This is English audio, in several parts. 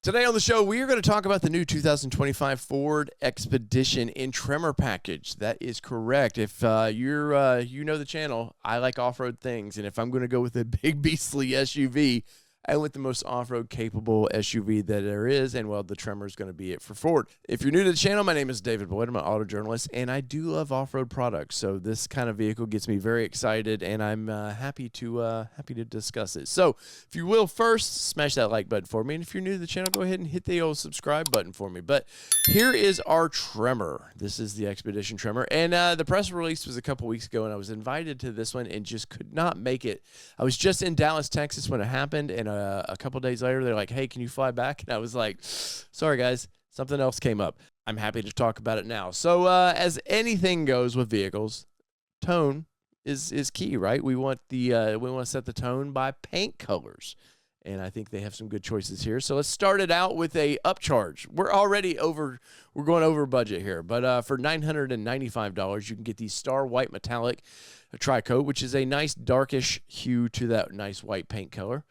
Today on the show, we are going to talk about the new 2025 Ford Expedition in Tremor package. That is correct. If you know the channel, I like off-road things, and if I'm going to go with a big beastly SUV, I went the most off-road capable SUV that there is, and well, the Tremor is going to be it for Ford. If you're new to the channel, my name is David Boyd. I'm an auto journalist, and I do love off-road products. So this kind of vehicle gets me very excited, and I'm happy to discuss it. So if you will, first smash that like button for me, and if you're new to the channel, go ahead and hit the old subscribe button for me. But here is our Tremor. This is the Expedition Tremor, and the press release was a couple weeks ago, and I was invited to this one and just could not make it. I was just in Dallas, Texas when it happened, and a couple days later, they're like, hey, can you fly back? And I was like, sorry, guys, something else came up. I'm happy to talk about it now. So as anything goes with vehicles, tone is key, right? We want to set the tone by paint colors. And I think they have some good choices here. So let's start it out with a upcharge. We're going over budget here. But for $995, you can get the Star White Metallic Tri-Coat, which is a nice darkish hue to that nice white paint color.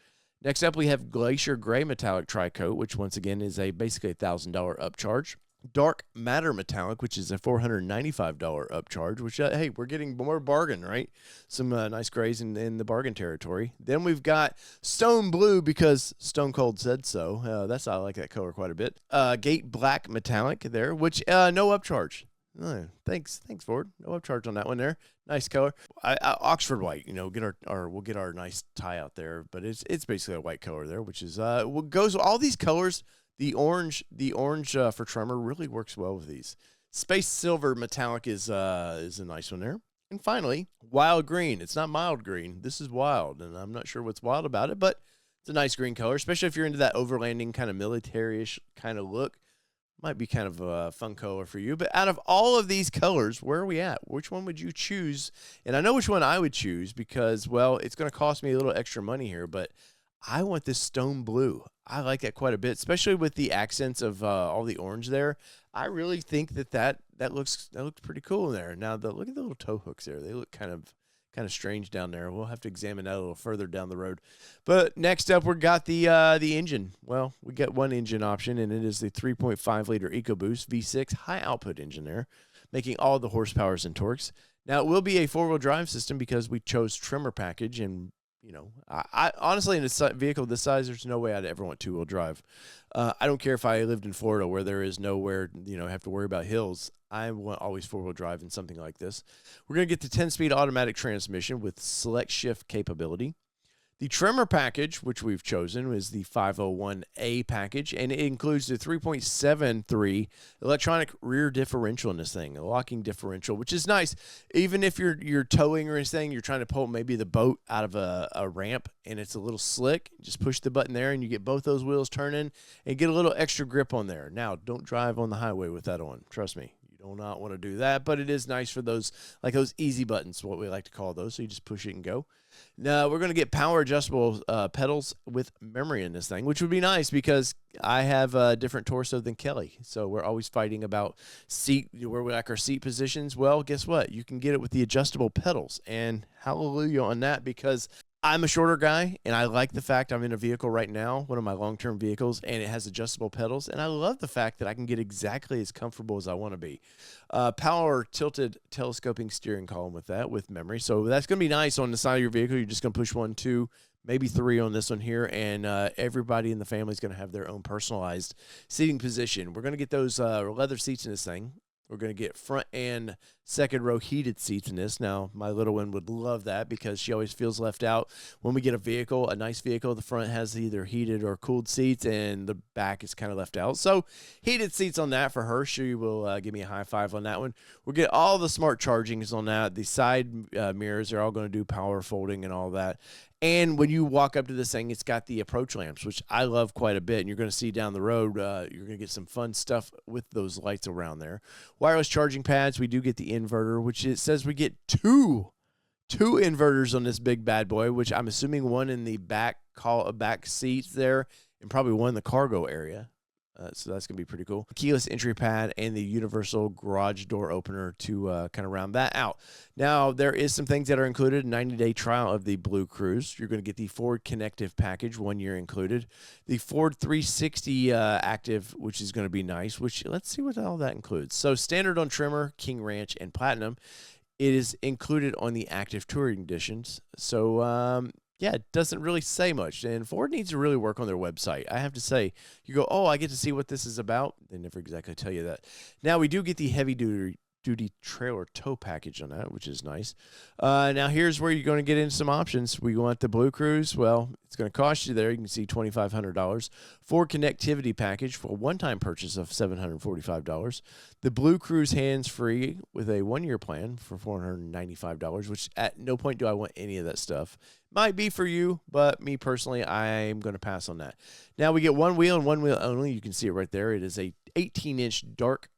Next up, we have Glacier Gray Metallic Tri-Coat, which once again is basically a $1,000 upcharge. Dark Matter Metallic, which is a $495 upcharge, which, hey, we're getting more bargain, right? Some nice grays in the bargain territory. Then we've got Stone Blue, because Stone Cold said so. I like that color quite a bit. Gate Black Metallic there, which no upcharge. Thanks, Ford. No upcharge on that one there. Nice color. Oxford white, we'll get our nice tie out there, but it's basically a white color there, which is what goes all these colors. The orange for Tremor really works well with these. Space Silver Metallic is a nice one there. And finally, Wild Green. It's not mild green. This is wild, and I'm not sure what's wild about it, but it's a nice green color, especially if you're into that overlanding kind of military-ish kind of look. Might be kind of a fun color for you. But out of all of these colors, where are we at? Which one would you choose? And I know which one I would choose because, well, it's going to cost me a little extra money here, but I want this Stone Blue. I like that quite a bit, especially with the accents of all the orange there. I really think that looks pretty cool in there. Now, look at the little tow hooks there. They look kind of strange down there. We'll have to examine that a little further down the road. But next up, we've got the engine. Well, we got one engine option, and it is the 3.5-liter EcoBoost V6 high-output engine there, making all the horsepowers and torques. Now, it will be a four-wheel drive system because we chose Tremor package, and I honestly, in a vehicle this size, there's no way I'd ever want two-wheel drive. I don't care if I lived in Florida where there is nowhere, have to worry about hills. I want always four-wheel drive in something like this. We're going to get the 10-speed automatic transmission with select shift capability. The Tremor package, which we've chosen, is the 501A package, and it includes the 3.73 electronic rear differential in this thing, a locking differential, which is nice. Even if you're towing or anything, you're trying to pull maybe the boat out of a ramp, and it's a little slick, just push the button there, and you get both those wheels turning and get a little extra grip on there. Now, don't drive on the highway with that on. Trust me. Do not want to do that, but it is nice for those easy buttons, what we like to call those. So you just push it and go. Now we're going to get power adjustable pedals with memory in this thing, which would be nice because I have a different torso than Kelly. So we're always fighting about where we like our seat positions. Well, guess what? You can get it with the adjustable pedals, and hallelujah on that because I'm a shorter guy, and I like the fact I'm in a vehicle right now, one of my long-term vehicles, and it has adjustable pedals, and I love the fact that I can get exactly as comfortable as I want to be. Power tilted telescoping steering column with memory, so that's going to be nice on the side of your vehicle. You're just going to push 1, 2, maybe 3 on this one here, and everybody in the family is going to have their own personalized seating position. We're going to get those leather seats in this thing. We're going to get front and second row heated seats in this. Now, my little one would love that because she always feels left out. When we get a nice vehicle, the front has either heated or cooled seats, and the back is kind of left out. So, heated seats on that for her. She will give me a high five on that one. We'll get all the smart chargings on that. The side mirrors are all going to do power folding and all that. And when you walk up to this thing, it's got the approach lamps, which I love quite a bit. And you're going to see down the road, you're going to get some fun stuff with those lights around there. Wireless charging pads, we do get the inverter, which it says we get two inverters on this big bad boy, which I'm assuming one in the back seats there and probably one in the cargo area. So that's going to be pretty cool. Keyless entry pad and the universal garage door opener to kind of round that out. Now, there is some things that are included. 90-day trial of the Blue Cruise. You're going to get the Ford Connective package, 1 year included. The Ford 360 Active, which is going to be nice, which let's see what all that includes. So standard on Tremor, King Ranch, and Platinum. It is included on the Active Touring Editions. So, yeah, it doesn't really say much. And Ford needs to really work on their website. I have to say, you go, oh, I get to see what this is about. They never exactly tell you that. Now, we do get the heavy-duty trailer tow package on that, which is nice. Now, here's where you're going to get into some options. We want the Blue Cruise. Well, it's going to cost you there. You can see $2,500. Ford Connectivity package for a one-time purchase of $745. The Blue Cruise hands-free with a 1-year plan for $495, which at no point do I want any of that stuff. Might be for you, but me personally, I'm going to pass on that. Now, we get one wheel and one wheel only. You can see it right there. It is a 18-inch dark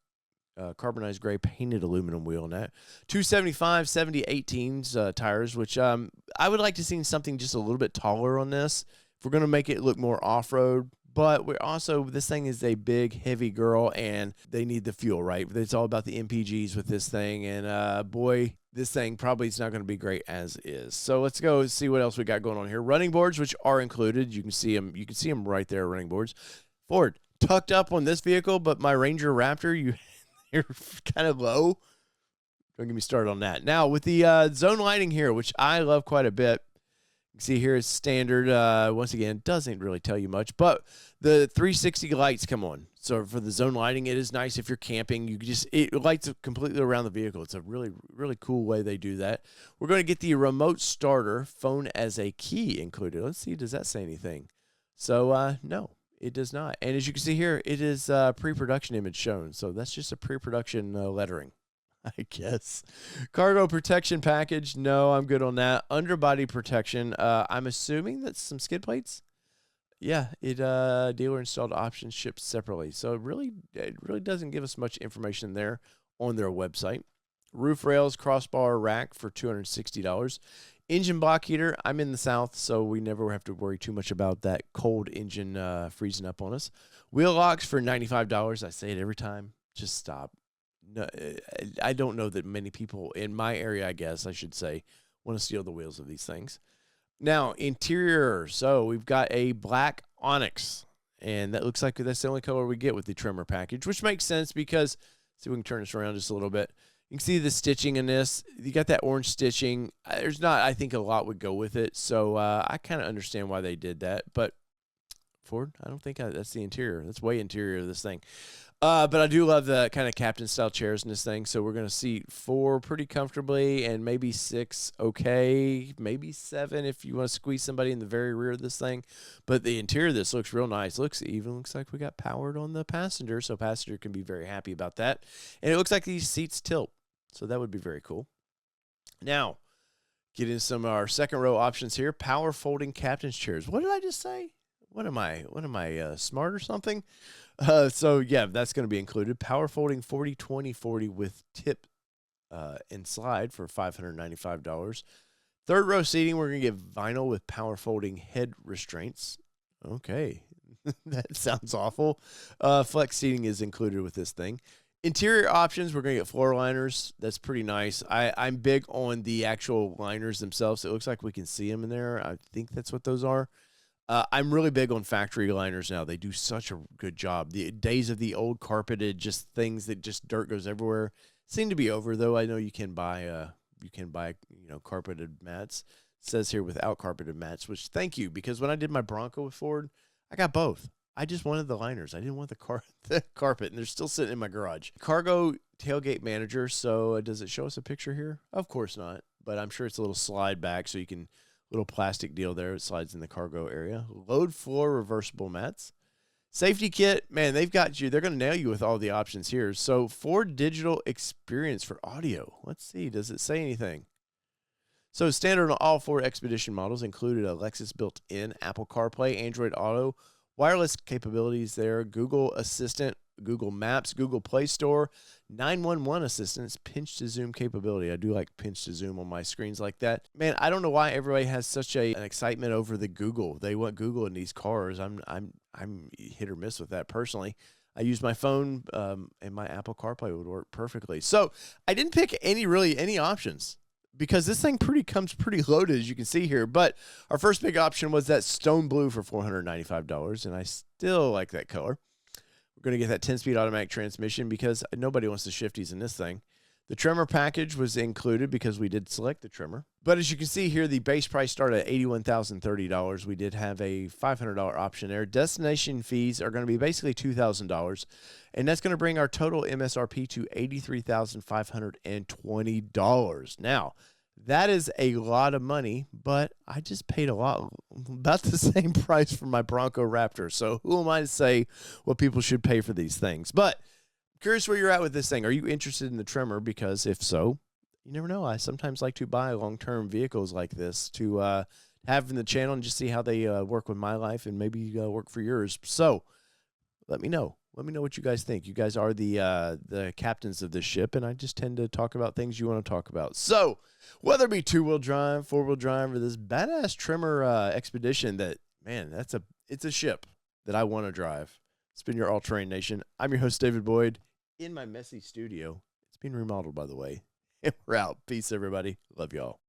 carbonized gray painted aluminum wheel on that. 275 70 18s tires, which I would like to see something just a little bit taller on this if we're going to make it look more off-road. But we're also, this thing is a big, heavy girl, and they need the fuel, right? It's all about the MPGs with this thing, and boy, this thing probably is not going to be great as is. So let's go see what else we got going on here. Running boards, which are included. You can see them. You can see them right there. Running boards. Ford tucked up on this vehicle, but my Ranger Raptor, you're kind of low. Don't get me started on that. Now with the zone lighting here, which I love quite a bit. You can see here is standard. Once again, doesn't really tell you much, but the 360 lights come on. So for the zone lighting, it is nice if you're camping. It lights completely around the vehicle. It's a really, really cool way they do that. We're going to get the remote starter, phone as a key included. Let's see, does that say anything? So no, it does not. And as you can see here, it is pre-production image shown. So that's just a pre-production lettering, I guess. Cargo protection package. No, I'm good on that. Underbody protection. I'm assuming that's some skid plates. Yeah, dealer installed options shipped separately. So it really doesn't give us much information there on their website. Roof rails, crossbar rack for $260. Engine block heater. I'm in the South, so we never have to worry too much about that cold engine freezing up on us. Wheel locks for $95. I say it every time. Just stop. No, I don't know that many people in my area, I guess I should say, want to steal the wheels of these things. Now, interior. So we've got a black Onyx, and that looks like that's the only color we get with the Tremor package, which makes sense because, see if we can turn this around just a little bit. You can see the stitching in this. You got that orange stitching. There's not, I think a lot would go with it, so I kind of understand why they did that, but Ford, I don't think that's the interior. That's way interior of this thing. But I do love the kind of captain-style chairs in this thing. So we're going to seat 4 pretty comfortably and maybe 6 okay, maybe 7 if you want to squeeze somebody in the very rear of this thing. But the interior of this looks real nice. Looks like we got powered on the passenger, so passenger can be very happy about that. And it looks like these seats tilt, so that would be very cool. Now, get into some of our second row options here. Power folding captain's chairs. What did I just say? What am I smart or something? So yeah, that's going to be included. Power folding 40-20-40 with tip and slide for $595. Third row seating, we're going to get vinyl with power folding head restraints. Okay, that sounds awful. Flex seating is included with this thing. Interior options, we're going to get floor liners. That's pretty nice. I'm big on the actual liners themselves. It looks like we can see them in there. I think that's what those are. I'm really big on factory liners now. They do such a good job. The days of the old carpeted, just things that just dirt goes everywhere, seem to be over. Though I know you can buy carpeted mats. It says here without carpeted mats, which thank you, because when I did my Bronco with Ford, I got both. I just wanted the liners. I didn't want the carpet, and they're still sitting in my garage. Cargo tailgate manager. So does it show us a picture here? Of course not, but I'm sure it's a little slide back so you can. Little plastic deal there. It slides in the cargo area. Load floor reversible mats. Safety kit. Man, they've got you. They're going to nail you with all the options here. So Ford digital experience for audio. Let's see. Does it say anything? So standard on all Ford Expedition models included a Lexus built-in, Apple CarPlay, Android Auto, wireless capabilities there, Google Assistant, Google Maps, Google Play Store, 911 assistance, pinch to zoom capability. I do like pinch to zoom on my screens like that. Man, I don't know why everybody has such an excitement over the Google. They want Google in these cars. I'm hit or miss with that personally. I use my phone, and my Apple CarPlay would work perfectly. So I didn't pick any options, because this thing comes pretty loaded, as you can see here. But our first big option was that stone blue for $495, and I still like that color. We're going to get that 10-speed automatic transmission because nobody wants the shifties in this thing. The Tremor package was included because we did select the Tremor. But as you can see here, the base price started at $81,030. We did have a $500 option there. Destination fees are going to be basically $2,000, and that's going to bring our total MSRP to $83,520. Now, that is a lot of money, but I just paid about the same price for my Bronco Raptor. So who am I to say what people should pay for these things? But curious where you're at with this thing. Are you interested in the Tremor? Because if so, you never know. I sometimes like to buy long-term vehicles like this to have in the channel and just see how they work with my life and maybe work for yours. So let me know. Let me know what you guys think. You guys are the captains of this ship, and I just tend to talk about things you want to talk about. So whether it be two-wheel drive, four-wheel drive, or this badass Tremor Expedition, that, man, it's a ship that I want to drive. It's been your All-Terrain Nation. I'm your host, David Boyd, in my messy studio. It's been remodeled, by the way. And we're out. Peace, everybody. Love y'all.